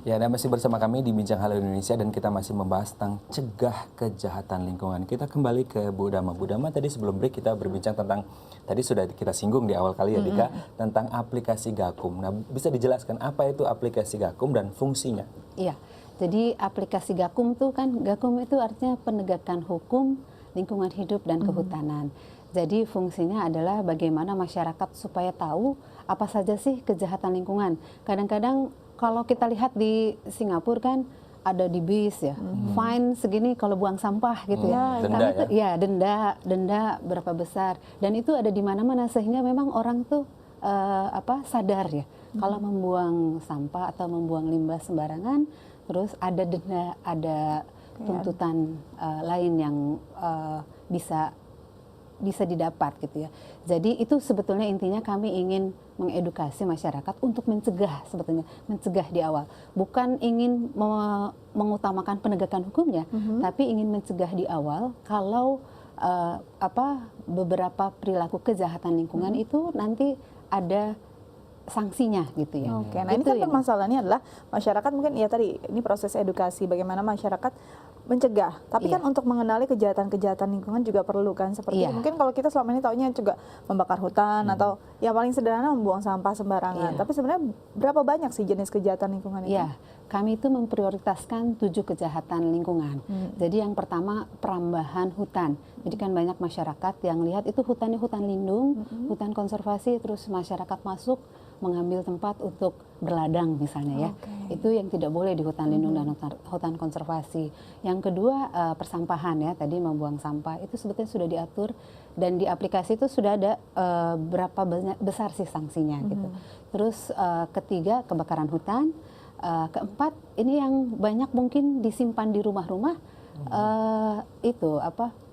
Ya, dan masih bersama kami di Bincang Halo Indonesia dan kita masih membahas tentang cegah kejahatan lingkungan. Kita kembali ke Bu Dama. Bu Dama, tadi sebelum break kita berbincang tentang, tadi sudah kita singgung di awal kali ya Dika, tentang aplikasi Gakum. Nah, bisa dijelaskan apa itu aplikasi Gakum dan fungsinya? Iya, jadi aplikasi Gakum tuh kan, Gakum itu artinya penegakan hukum, lingkungan hidup dan kehutanan. Jadi fungsinya adalah bagaimana masyarakat supaya tahu apa saja sih kejahatan lingkungan. Kadang-kadang kalau kita lihat di Singapura kan ada di bis ya, fine segini kalau buang sampah gitu ya. Denda Karena itu, ya denda berapa besar. Dan itu ada di mana-mana sehingga memang orang tuh sadar ya. Kalau membuang sampah atau membuang limbah sembarangan, terus ada denda, ada tuntutan lain yang bisa didapat gitu ya. Jadi itu sebetulnya intinya kami ingin mengedukasi masyarakat untuk mencegah, sebetulnya mencegah di awal. Bukan ingin mengutamakan penegakan hukumnya, tapi ingin mencegah di awal kalau beberapa perilaku kejahatan lingkungan itu nanti ada sanksinya gitu ya. Oke, nah ini kan permasalahannya adalah masyarakat mungkin ya tadi ini proses edukasi bagaimana masyarakat mencegah. Tapi kan untuk mengenali kejahatan-kejahatan lingkungan juga perlu kan seperti itu. Mungkin kalau kita selama ini taunya juga membakar hutan atau yang paling sederhana membuang sampah sembarangan. Tapi sebenarnya berapa banyak sih jenis kejahatan lingkungan itu? Iya, kami itu memprioritaskan 7 kejahatan lingkungan. Jadi yang pertama perambahan hutan. Jadi kan banyak masyarakat yang lihat itu hutannya hutan lindung, hutan konservasi, terus masyarakat masuk mengambil tempat untuk berladang misalnya ya. Itu yang tidak boleh di hutan lindung dan hutan konservasi. Yang kedua persampahan ya, tadi membuang sampah itu sebetulnya sudah diatur dan di aplikasi itu sudah ada berapa besar sih sanksinya gitu. Terus ketiga kebakaran hutan. Keempat ini yang banyak mungkin disimpan di rumah-rumah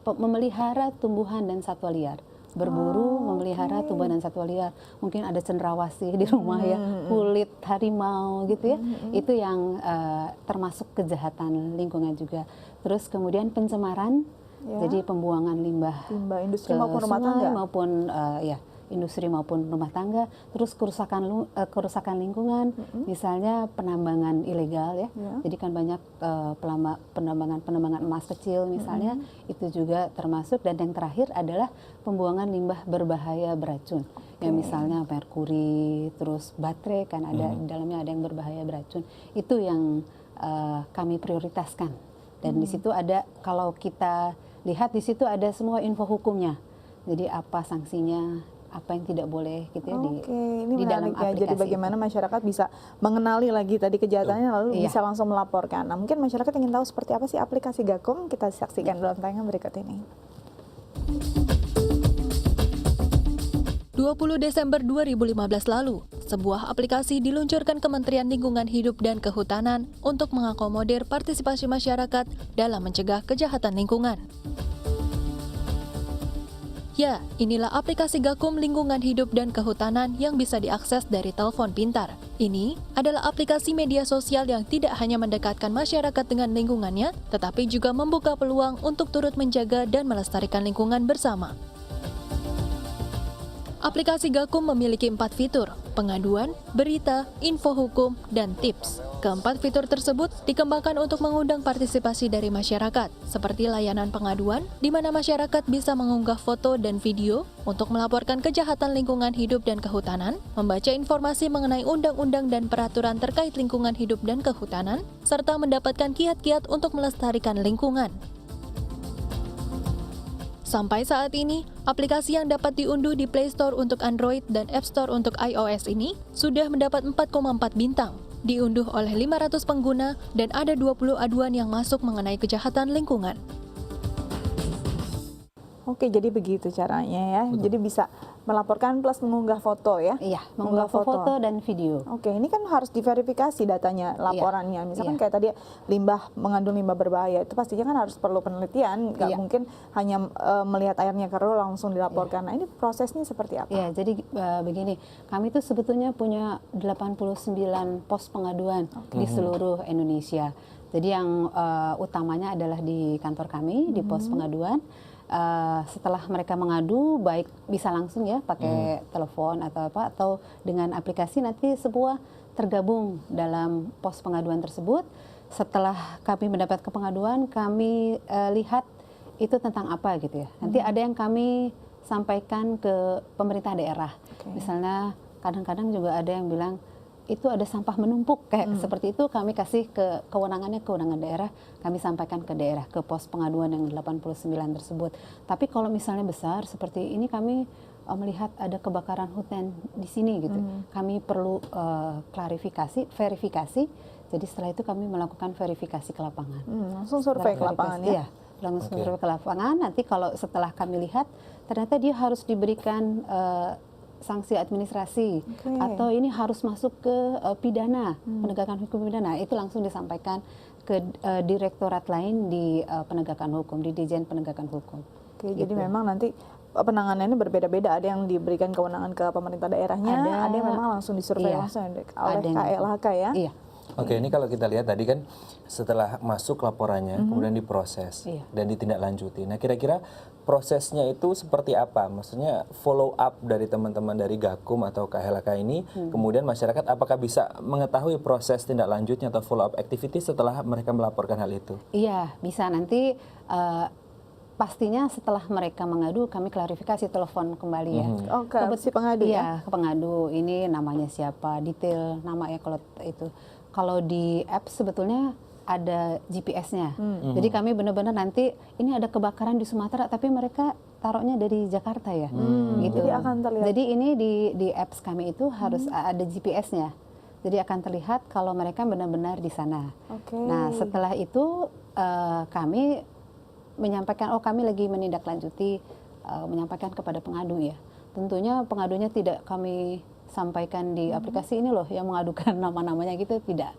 memelihara tumbuhan dan satwa liar. Berburu, memelihara tumbuhan dan satwa liar. Mungkin ada cendrawasih di rumah ya, kulit harimau gitu ya. Itu yang termasuk kejahatan lingkungan juga. Terus kemudian pencemaran, jadi pembuangan limbah industri ke maupun rumah sungai, tangga. maupun industri maupun rumah tangga. Terus kerusakan lingkungan, misalnya penambangan ilegal ya. Jadi kan banyak penambangan emas kecil misalnya, itu juga termasuk. Dan yang terakhir adalah pembuangan limbah berbahaya beracun. Ya misalnya merkuri, terus baterai kan ada di dalamnya ada yang berbahaya beracun. Itu yang kami prioritaskan. Dan di situ ada, kalau kita lihat di situ ada semua info hukumnya. Jadi apa sanksinya, apa yang tidak boleh gitu ya ini di dalam ya. aplikasi. Jadi bagaimana masyarakat bisa mengenali lagi tadi kejahatannya lalu bisa langsung melaporkan. Nah, mungkin masyarakat ingin tahu seperti apa sih aplikasi Gakum, kita saksikan dalam tayangan berikut ini. 20 Desember 2015 lalu, sebuah aplikasi diluncurkan Kementerian Lingkungan Hidup dan Kehutanan untuk mengakomodir partisipasi masyarakat dalam mencegah kejahatan lingkungan. Ya, inilah aplikasi Gakum Lingkungan Hidup dan Kehutanan yang bisa diakses dari telepon pintar. Ini adalah aplikasi media sosial yang tidak hanya mendekatkan masyarakat dengan lingkungannya, tetapi juga membuka peluang untuk turut menjaga dan melestarikan lingkungan bersama. Aplikasi Gakum memiliki 4 fitur, pengaduan, berita, info hukum, dan tips. Keempat fitur tersebut dikembangkan untuk mengundang partisipasi dari masyarakat, seperti layanan pengaduan, di mana masyarakat bisa mengunggah foto dan video untuk melaporkan kejahatan lingkungan hidup dan kehutanan, membaca informasi mengenai undang-undang dan peraturan terkait lingkungan hidup dan kehutanan, serta mendapatkan kiat-kiat untuk melestarikan lingkungan. Sampai saat ini, aplikasi yang dapat diunduh di Play Store untuk Android dan App Store untuk iOS ini sudah mendapat 4,4 bintang, diunduh oleh 500 pengguna dan ada 20 aduan yang masuk mengenai kejahatan lingkungan. Oke, jadi begitu caranya ya. Jadi bisa melaporkan plus mengunggah foto ya? Iya, mengunggah foto dan video. Oke, ini kan harus diverifikasi datanya, laporannya. Misalkan kayak tadi mengandung limbah berbahaya, itu pastinya kan harus perlu penelitian. Nggak mungkin hanya melihat airnya keruh langsung dilaporkan. Nah, ini prosesnya seperti apa? Ya, jadi begini, kami itu sebetulnya punya 89 pos pengaduan di seluruh Indonesia. Jadi yang utamanya adalah di kantor kami, di pos pengaduan. setelah mereka mengadu, baik bisa langsung ya pakai telepon atau apa, atau dengan aplikasi, nanti sebuah tergabung dalam pos pengaduan tersebut. Setelah kami mendapat pengaduan, kami lihat itu tentang apa gitu ya. Nanti ada yang kami sampaikan ke pemerintah daerah. Misalnya kadang-kadang juga ada yang bilang itu ada sampah menumpuk kayak seperti itu, kami kasih ke kewenangannya kewenangan daerah, kami sampaikan ke daerah, ke pos pengaduan yang 89 tersebut. Tapi kalau misalnya besar seperti ini, kami melihat ada kebakaran hutan di sini gitu, kami perlu klarifikasi, verifikasi. Jadi setelah itu kami melakukan verifikasi ke lapangan. Langsung survei ke lapangan ya? Iya, langsung survei ke lapangan. Nanti kalau setelah kami lihat, ternyata dia harus diberikan sanksi administrasi, atau ini harus masuk ke pidana, penegakan hukum pidana, itu langsung disampaikan ke direktorat lain di penegakan hukum, di Dijen Penegakan Hukum. Jadi memang nanti penanganannya berbeda-beda, ada yang diberikan kewenangan ke pemerintah daerahnya, ada yang memang langsung disurvei langsung oleh KLHK ya? Iya. Oke, ini kalau kita lihat tadi kan setelah masuk laporannya, kemudian diproses dan ditindaklanjuti. Nah, kira-kira prosesnya itu seperti apa? Maksudnya follow up dari teman-teman dari Gakum atau KLHK ini, kemudian masyarakat apakah bisa mengetahui proses tindak lanjutnya atau follow up activity setelah mereka melaporkan hal itu? Iya, bisa. Nanti pastinya setelah mereka mengadu, kami klarifikasi, telepon kembali ya. Si pengadu ya? Ke pengadu, ini namanya siapa, detail nama ya kalau itu. Kalau di apps sebetulnya ada GPS-nya. Jadi kami benar-benar nanti ini ada kebakaran di Sumatera, tapi mereka taruhnya dari Jakarta ya. Gitu. Jadi akan terlihat. Jadi ini di apps kami itu harus ada GPS-nya. Jadi akan terlihat kalau mereka benar-benar di sana. Nah, setelah itu kami menyampaikan, kami lagi menindaklanjuti, menyampaikan kepada pengadu ya. Tentunya pengadunya tidak kami sampaikan di aplikasi ini loh yang mengadukan nama-namanya gitu, tidak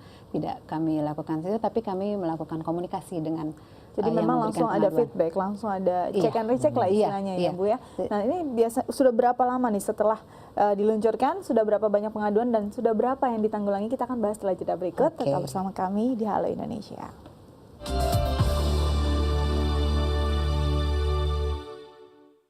kami lakukan saja, tapi kami melakukan komunikasi dengan jadi memang langsung ada feedback, langsung ada check and recheck lah istilahnya ya Bu ya. Nah, ini biasa sudah berapa lama nih setelah diluncurkan, sudah berapa banyak pengaduan dan sudah berapa yang ditanggulangi, kita akan bahas setelah jeda berikut. Tetap bersama kami di Halo Indonesia.